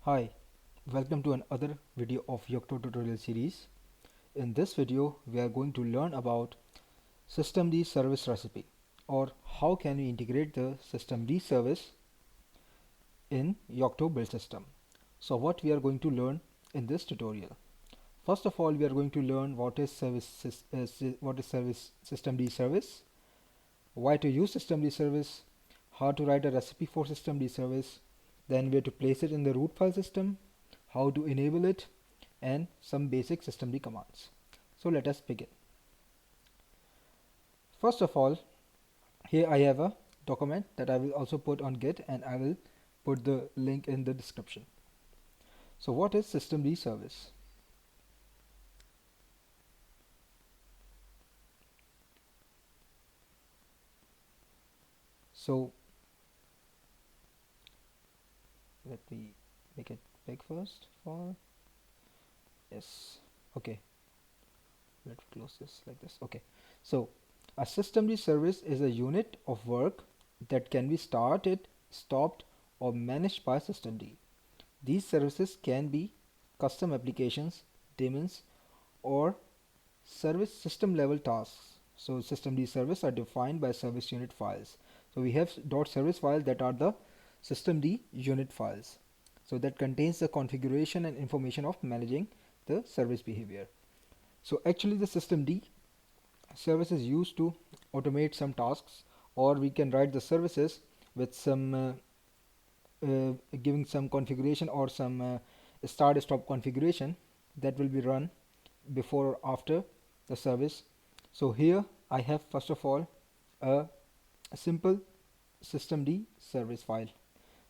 Hi, welcome to another video of Yocto tutorial series. In this video, we are going to learn about SystemD service recipe, or how can we integrate the SystemD service in Yocto build system. So what we are going to learn in this tutorial. First of all, we are going to learn what is service SystemD service, why to use SystemD service, how to write a recipe for SystemD service, then where to place it in the root file system, how to enable it, and some basic systemd commands. So let us begin. First of all, here I have a document that I will also put on Git, and I will put the link in the description. So what is systemd service? So let me make it big first for yes. Okay, let's close this like this. Okay, so a systemd service is a unit of work that can be started, stopped, or managed by systemd. These services can be custom applications, daemons, or service system level tasks. So systemd service are defined by service unit files. So we have .service files that are the systemd unit files. So that contains the configuration and information of managing the service behavior. So actually the systemd service is used to automate some tasks, or we can write the services with some giving some configuration or some start stop configuration that will be run before or after the service. So here I have first of all a simple systemd service file.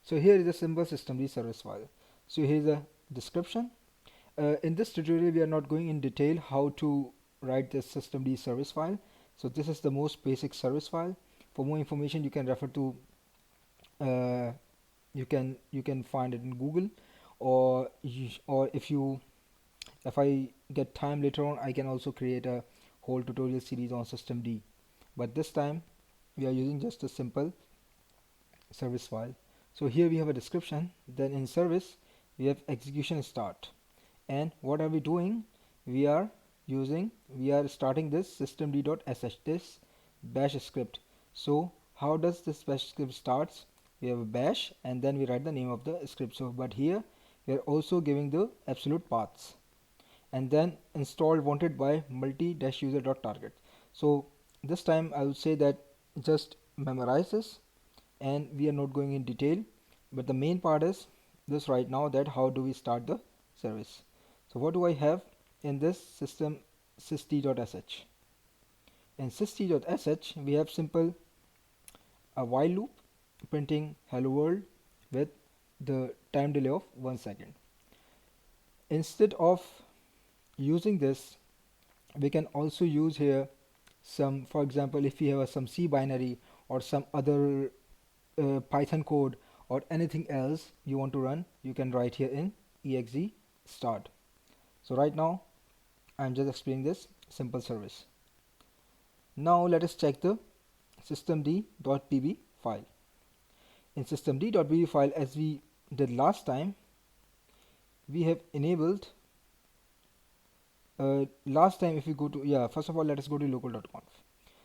So here is a simple systemd service file. So here is a description. In this tutorial we are not going in detail how to write this systemd service file. So this is the most basic service file. For more information you can refer to you can find it in Google, or if I get time later on, I can also create a whole tutorial series on systemd, but this time we are using just a simple service file. So here we have a description, then in service we have execution start, and what are we doing? We are starting this systemd.sh, this bash script. So how does this bash script starts? We have a bash and then we write the name of the script. So but here we are also giving the absolute paths, and then installed wanted by multi-user.target. So this time I will say that just memorize this, and we are not going in detail, but the main part is this right now, that how do we start the service. So what do I have in this system? Syst.sh. In syst.sh we have simple a while loop printing hello world with the time delay of 1 second. Instead of using this, we can also use here some, for example, if we have some C binary or some other Python code or anything else you want to run, you can write here in exe start. So right now I'm just explaining this simple service. Now let us check the systemd.pb file. In systemd.pb file, as we did last time, we have enabled last time if we go to first of all let us go to local.conf.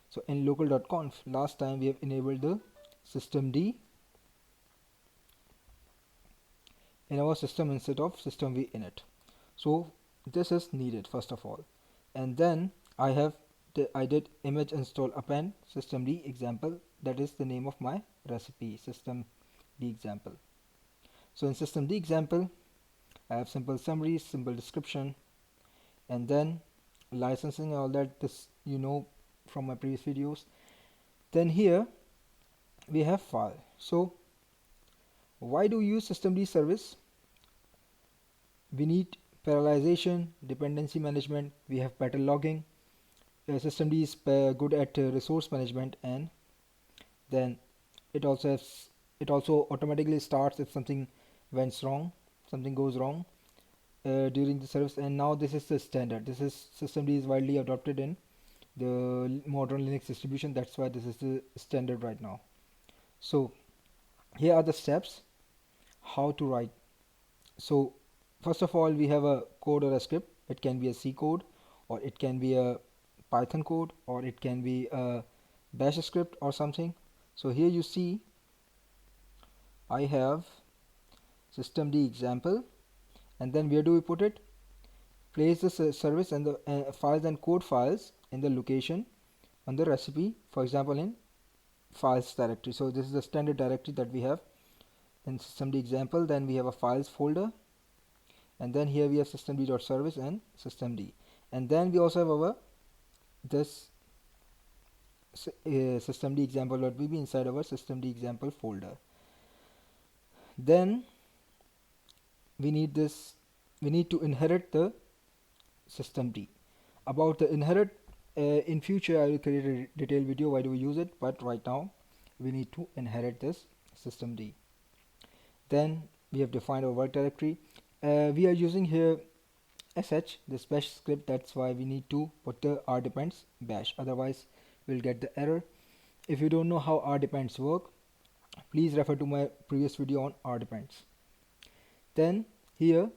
So in local.conf last time we have enabled the systemd in our system instead of systemv init. So this is needed first of all, and then I did image install append systemd example, that is the name of my recipe, systemd example. So in systemd example I have simple summary, simple description, and then licensing, all that this you know from my previous videos. Then here we have file. So why do we use systemd service? We need parallelization, dependency management, we have pattern logging. Systemd is good at resource management, and then it also automatically starts if something goes wrong during the service. And now this is the standard. This is systemd is widely adopted in the modern Linux distribution, that's why this is the standard right now. So here are the steps how to write So first of all, we have a code or a script. It can be a C code, or it can be a Python code, or it can be a bash script or something. So here you see I have systemd example, and then where do we put it? Place the service and the files and code files in the location on the recipe, for example in files directory. So this is the standard directory that we have in systemd example. Then we have a files folder, and then here we have systemd.service and systemd, and then we also have our this systemd example will be inside our systemd example folder. Then we need this, we need to inherit the systemd. About the inherit, in future I will create a detailed video why do we use it, but right now we need to inherit this systemd. Then we have defined our work directory. We are using here sh, this bash script, that's why we need to put the rdepends bash, otherwise we'll get the error. If you don't know how rdepends work, please refer to my previous video on rdepends. Then here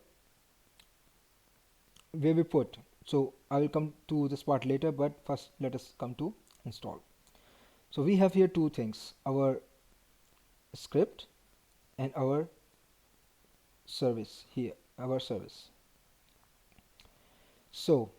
where we put, so I will come to this part later, but first let us come to install. So we have here two things, our script and our service, here our service. So